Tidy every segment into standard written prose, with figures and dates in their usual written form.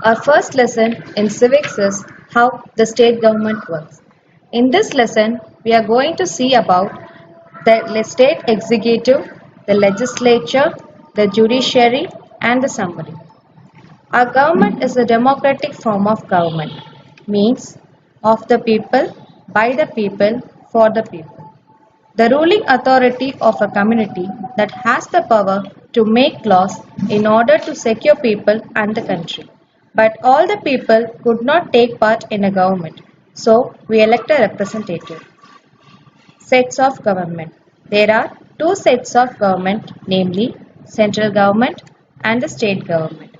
Our first lesson in civics is how the state government works. In this lesson, we are going to see about the state executive, the legislature, the judiciary, and the assembly. Our government is a democratic form of government, means of the people, by the people, for the people. The ruling authority of a community that has the power to make laws in order to secure people and the country. But all the people could not take part in a government, so we elect a representative. Sets of government. There are two sets of government, namely central government and the state government.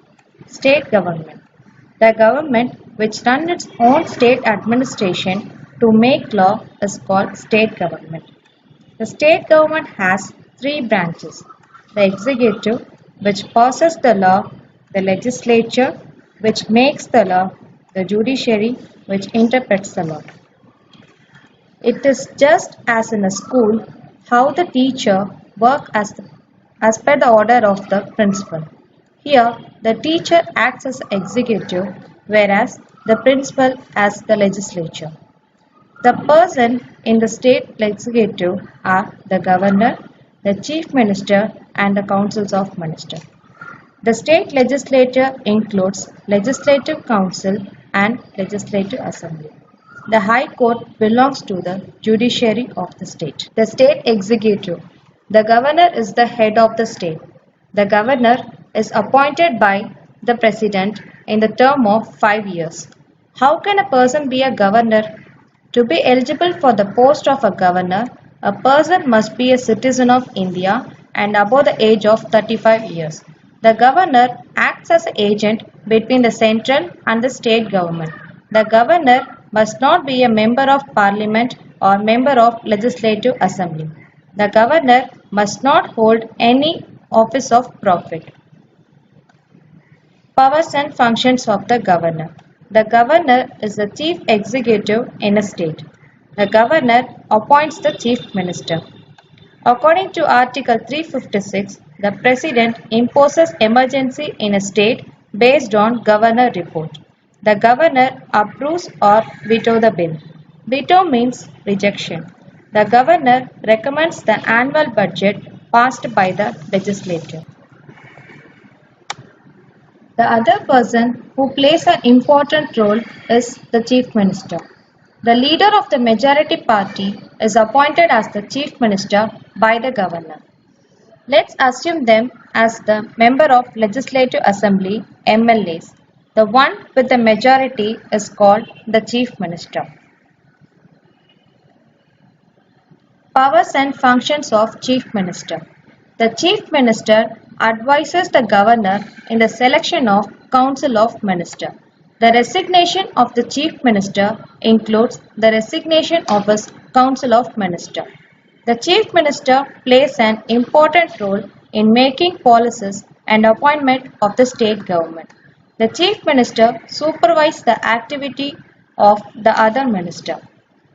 State government. The government which runs its own state administration to make law is called state government. The state government has three branches: the executive, which passes the law, the legislature, which makes the law, the judiciary, which interprets the law. It is just as in a school how the teacher works as per the order of the principal. Here, the teacher acts as executive, whereas the principal as the legislature. The person in the state legislative are the governor, the chief minister, and the councils of ministers. The state legislature includes legislative council and legislative assembly. The High Court belongs to the judiciary of the state. The state executive. The governor is the head of the state. The governor is appointed by the president in the term of 5 years. How can a person be a governor? To be eligible for the post of a governor, a person must be a citizen of India and above the age of 35 years. The governor acts as an agent between the central and the state government. The governor must not be a member of parliament or member of legislative assembly. The governor must not hold any office of profit. Powers and functions of the governor. The governor is the chief executive in a state. The governor appoints the chief minister. According to Article 356, the President imposes emergency in a state based on Governor report. The Governor approves or veto the bill. Veto means rejection. The Governor recommends the annual budget passed by the legislature. The other person who plays an important role is the Chief Minister. The leader of the majority party is appointed as the Chief Minister by the Governor. Let's assume them as the member of Legislative Assembly (MLAs). The one with the majority is called the Chief Minister. Powers and functions of Chief Minister. The Chief Minister advises the Governor in the selection of Council of Ministers. The resignation of the Chief Minister includes the resignation of his Council of Ministers. The Chief Minister plays an important role in making policies and appointment of the state government. The Chief Minister supervises the activity of the other minister.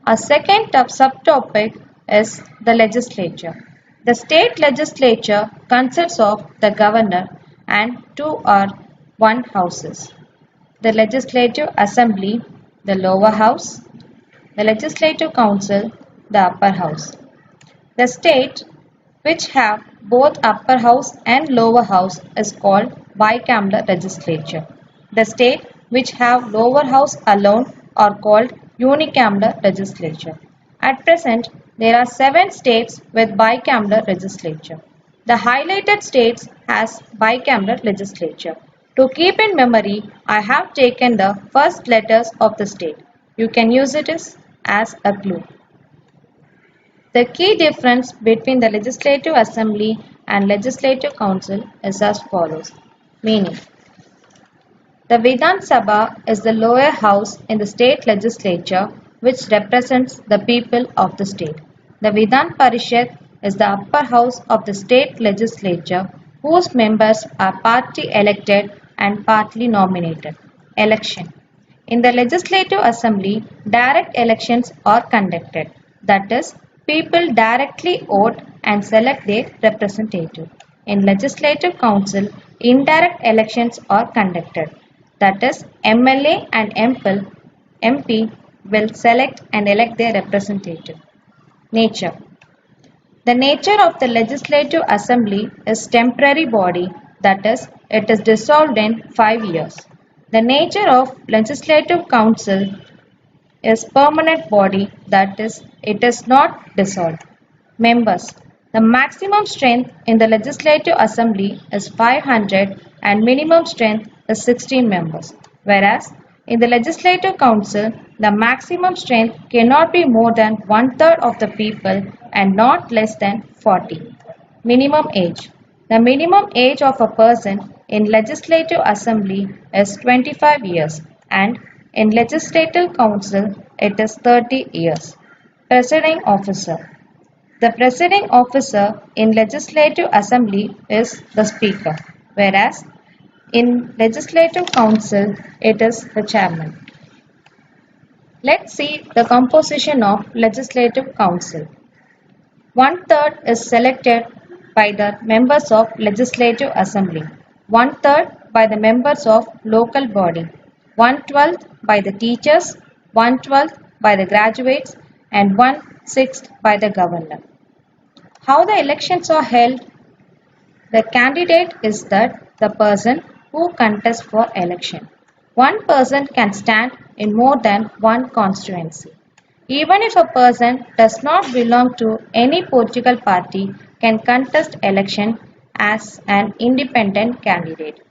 A second subtopic is the legislature. The state legislature consists of the governor and two or one houses. The legislative assembly, the lower house, the legislative council, the upper house. The state which have both upper house and lower house is called bicameral legislature. The state which have lower house alone are called unicameral legislature. At present, there are 7 states with bicameral legislature. The highlighted states has bicameral legislature. To keep in memory, I have taken the first letters of the state. You can use it as a clue. The key difference between the Legislative Assembly and Legislative Council is as follows. Meaning, the Vidhan Sabha is the lower house in the state legislature which represents the people of the state. The Vidhan Parishad is the upper house of the state legislature whose members are party elected and partly nominated. Election. In the Legislative Assembly, direct elections are conducted. That is, people directly vote and select their representative. In Legislative Council, indirect elections are conducted. that is MLA and MP will select and elect their representative. Nature. The nature of the Legislative Assembly is temporary body, that is, it is dissolved in 5 years. The nature of Legislative Council is permanent body, that is, it is not dissolved. Members. The maximum strength in the Legislative Assembly is 500 and minimum strength is 16 members, whereas in the Legislative Council, the maximum strength cannot be more than one-third of the people and not less than 40. Minimum age. The minimum age of a person in Legislative Assembly is 25 years and in Legislative Council it is 30 years. Presiding Officer. The presiding officer in Legislative Assembly is the Speaker, whereas in Legislative Council it is the Chairman. Let's see the composition of Legislative Council. One-third is selected by the members of Legislative Assembly, one-third by the members of local body, one-twelfth by the teachers, one-twelfth by the graduates, and one-sixth by the governor. How the elections are held? The candidate is the person who contests for election. One person can stand in more than one constituency. Even if a person does not belong to any political party can contest election as an independent candidate.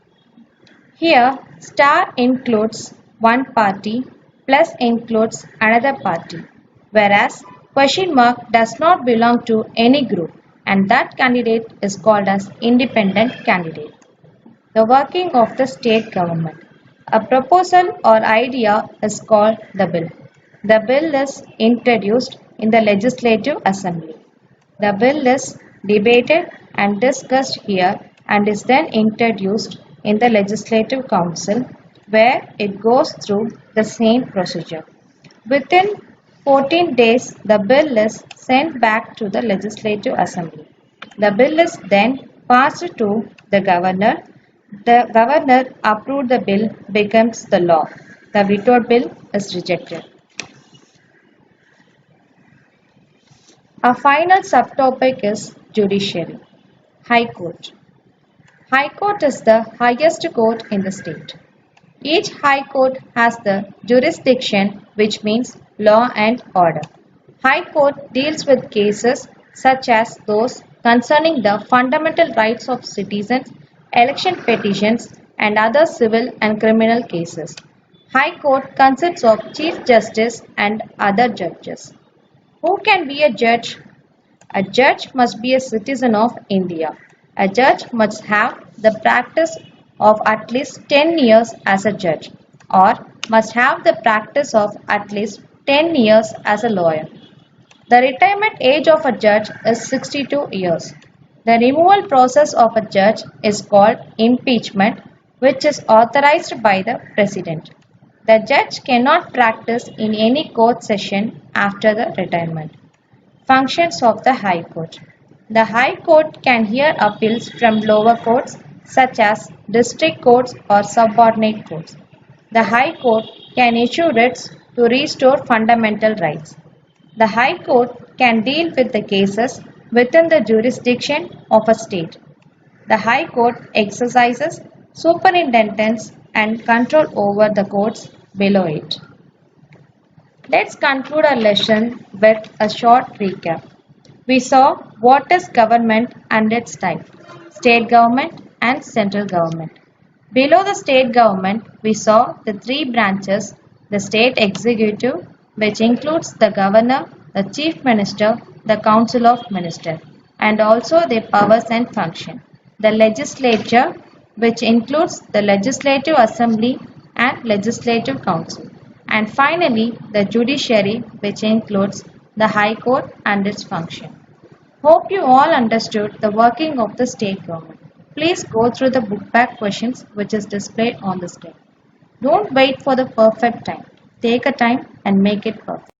Here, star includes one party plus includes another party, whereas question mark does not belong to any group and that candidate is called as independent candidate. The working of the state government. A proposal or idea is called the bill. The bill is introduced in the Legislative Assembly. The bill is debated and discussed here and is then introduced in the Legislative Council where it goes through the same procedure. Within 14 days, the bill is sent back to the Legislative Assembly. The bill is then passed to the governor. The governor approved the bill becomes the law. The vetoed bill is rejected. Our final subtopic is judiciary. High Court. High Court is the highest court in the state. Each High Court has the jurisdiction, which means law and order. High Court deals with cases such as those concerning the fundamental rights of citizens, election petitions, and other civil and criminal cases. High Court consists of Chief Justice and other judges. Who can be a judge? A judge must be a citizen of India. A judge must have the practice of at least 10 years as a judge or must have the practice of at least 10 years as a lawyer. The retirement age of a judge is 62 years. The removal process of a judge is called impeachment, which is authorized by the President. The judge cannot practice in any court session after the retirement. Functions of the High Court. The High Court can hear appeals from lower courts such as district courts or subordinate courts. The High Court can issue writs to restore fundamental rights. The High Court can deal with the cases within the jurisdiction of a state. The High Court exercises superintendence and control over the courts below it. Let's conclude our lesson with a short recap. We saw what is government and its type, state government and central government. Below the state government, we saw the three branches, the state executive, which includes the governor, the chief minister, the council of ministers, and also their powers and function. The legislature, which includes the legislative assembly and legislative council. And finally, the judiciary, which includes the High Court and its function. Hope you all understood the working of the state government. Please go through the book back questions which is displayed on the screen. Don't wait for the perfect time. Take a time and make it perfect.